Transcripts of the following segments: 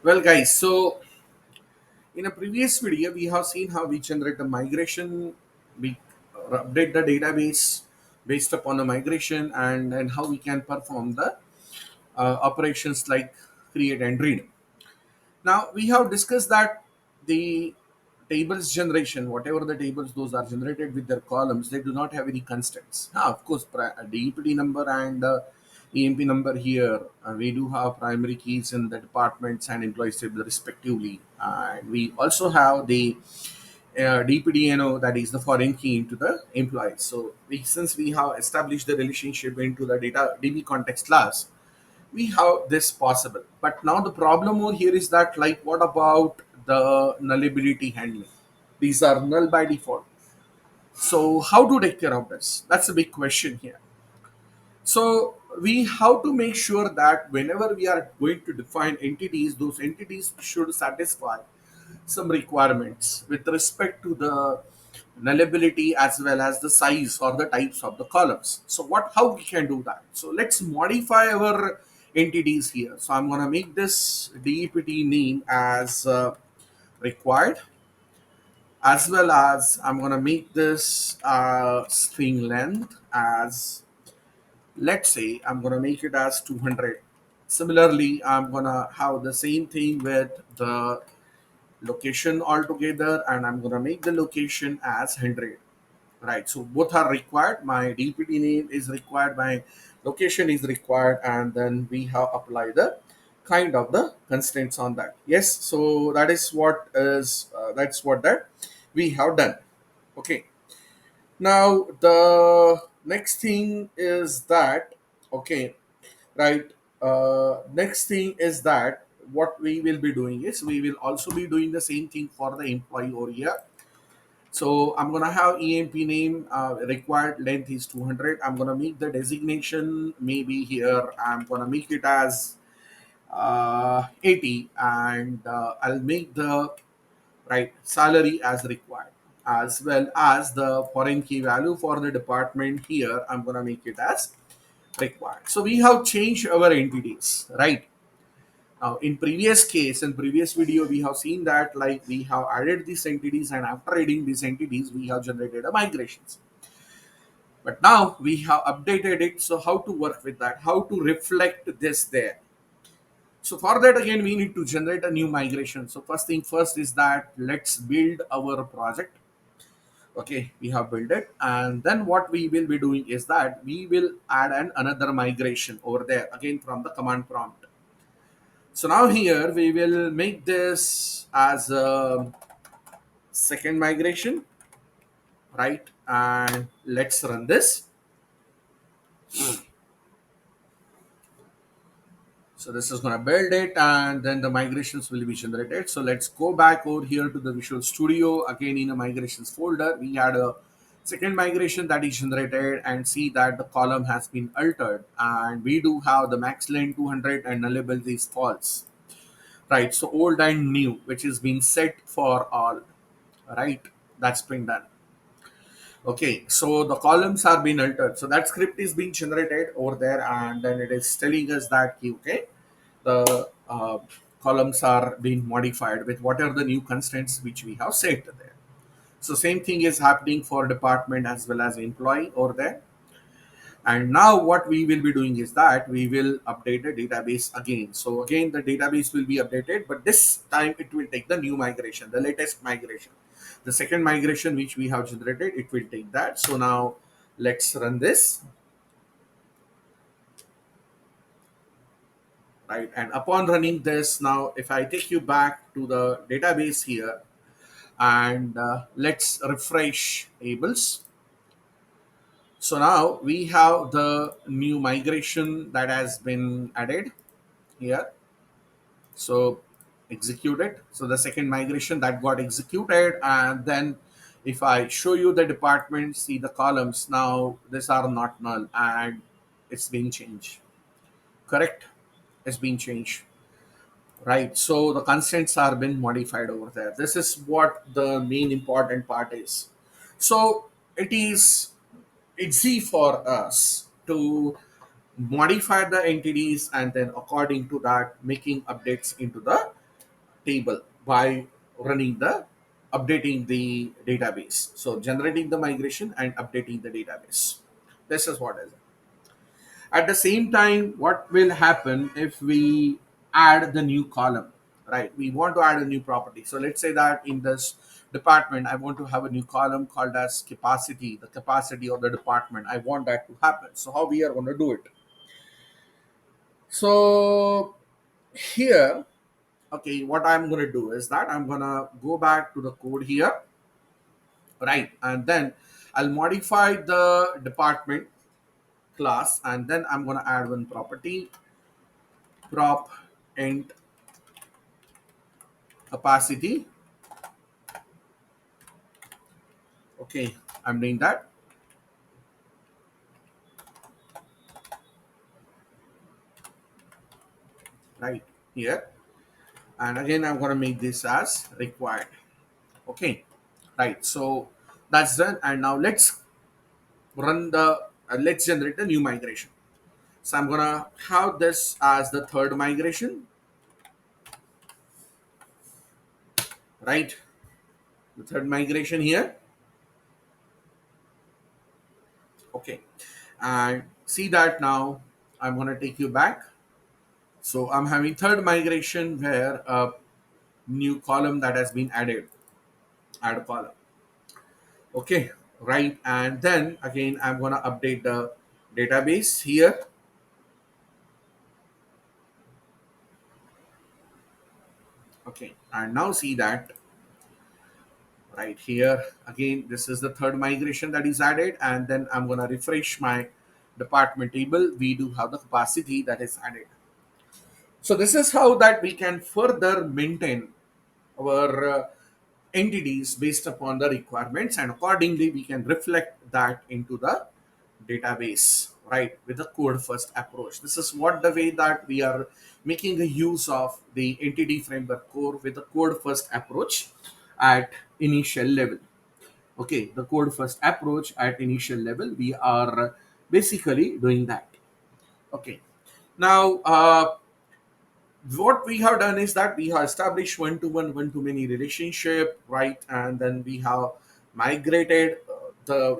Well, guys, so in a previous video, we have seen how we generate a migration, we update the database based upon the migration, and how we can perform the operations like create and read. Now, we have discussed that the tables generation, whatever the tables those are generated with their columns, they do not have any constants. Of course, DEPT number and EMP number here, we do have primary keys in the departments and employees table respectively. And we also have the DPDNO, that is the foreign key into the employees. So since we have established the relationship into the data DB context class, we have this possible. But now the problem over here is that, like, what about the nullability handling? These are null by default. So how to take care of this? That's a big question here. So we have to make sure that whenever we are going to define entities, those entities should satisfy some requirements with respect to the nullability as well as the size or the types of the columns. So how we can do that? So let's modify our entities here. So I'm going to make this DEPT name as required, as well as I'm going to make this string length as, let's say, I'm going to make it as 200. Similarly, I'm going to have the same thing with the location altogether, and I'm going to make the location as 100. Right, so both are required. My DPT name is required, my location is required, and then we have applied the kind of the constraints on that. Yes, so that's what that we have done. Okay, now the next thing is that, okay, right, next thing is that what we will be doing is we will also be doing the same thing for the employee over here. So I'm gonna have EMP name, required length is 200. I'm gonna make the designation maybe here. I'm gonna make it as 80, and I'll make the right salary as required, as well as the foreign key value for the department here. I'm gonna make it as required. So we have changed our entities, right? Now, in previous case, in previous video, we have seen that, like, we have added these entities, and after adding these entities, we have generated a migrations. But now we have updated it. So how to work with that? How to reflect this there? So for that, again, we need to generate a new migration. So first thing first is that let's build our project. Okay, we have built it, and then what we will be doing is that we will add another migration over there again from the command prompt. So now here we will make this as a second migration, right? And let's run this. So this is going to build it, and then the migrations will be generated. So let's go back over here to the Visual Studio. Again, in a migrations folder, we had a second migration that is generated, and see that the column has been altered, and we do have the max length 200 and nullability is false, right? So old and new, which is being set for all, right? That's been done. Okay, so the columns are being altered. So that script is being generated over there, and then it is telling us that, okay, the columns are being modified with what are the new constraints which we have set there. So same thing is happening for department as well as employee over there. And now what we will be doing is that we will update the database again. So again, the database will be updated, but this time it will take the new migration, the latest migration. The second migration which we have generated, it will take that. So now let's run this, right? And upon running this, now if I take you back to the database here, and let's refresh tables. So now we have the new migration that has been added here. So execute it. So the second migration that got executed, and then if I show you the department, see the columns, now these are not null, and it's being changed. Correct? It's being changed. Right. So the constraints are been modified over there. This is what the main important part is. So it is easy for us to modify the entities, and then according to that making updates into the table by running the updating the database. So generating the migration and updating the database. This is what is. At the same time, what will happen if we add the new column, right? We want to add a new property. So let's say that in this department, I want to have a new column called as capacity, the capacity of the department. I want that to happen. So how we are going to do it? So here, okay, what I'm going to do is that I'm going to go back to the code here, right? And then I'll modify the department class, and then I'm going to add one property, prop int capacity. Okay, I'm doing that right here. And again, I'm going to make this as required. Okay, right. So that's done. And now let's generate the new migration. So I'm going to have this as the third migration, right? The third migration here. Okay. And see that now I'm going to take you back. So I'm having third migration where a new column that has been add a column. Okay, right. And then again, I'm going to update the database here. Okay, and now see that right here again, this is the third migration that is added. And then I'm going to refresh my department table. We do have the capacity that is added. So this is how that we can further maintain our entities based upon the requirements, and accordingly we can reflect that into the database, right, with the code first approach. This is what the way that we are making a use of the entity framework core with the code first approach at initial level. Okay, the code first approach at initial level, we are basically doing that. Okay, now what we have done is that we have established one-to-one, one-to-many relationship, right? And then we have migrated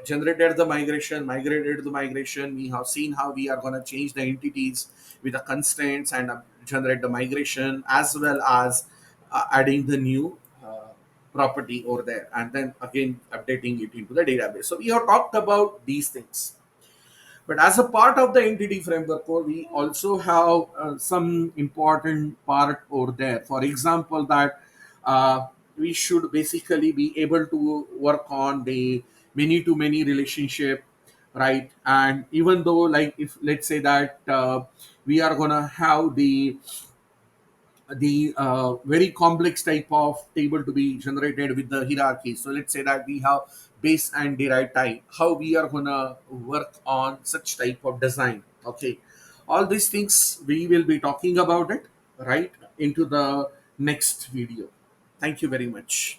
generated the migration, migrated the migration. We have seen how we are going to change the entities with the constraints and generate the migration, as well as adding the new property over there, and then again updating it into the database. So we have talked about these things. But as a part of the entity framework core, we also have some important part over there. For example, that we should basically be able to work on the many to many relationship, right? And even though, like, if let's say that we are gonna have the very complex type of table to be generated with the hierarchy. So let's say that we have base and derived type. How we are gonna work on such type of design? Okay, all these things we will be talking about it right into the next video. Thank you very much.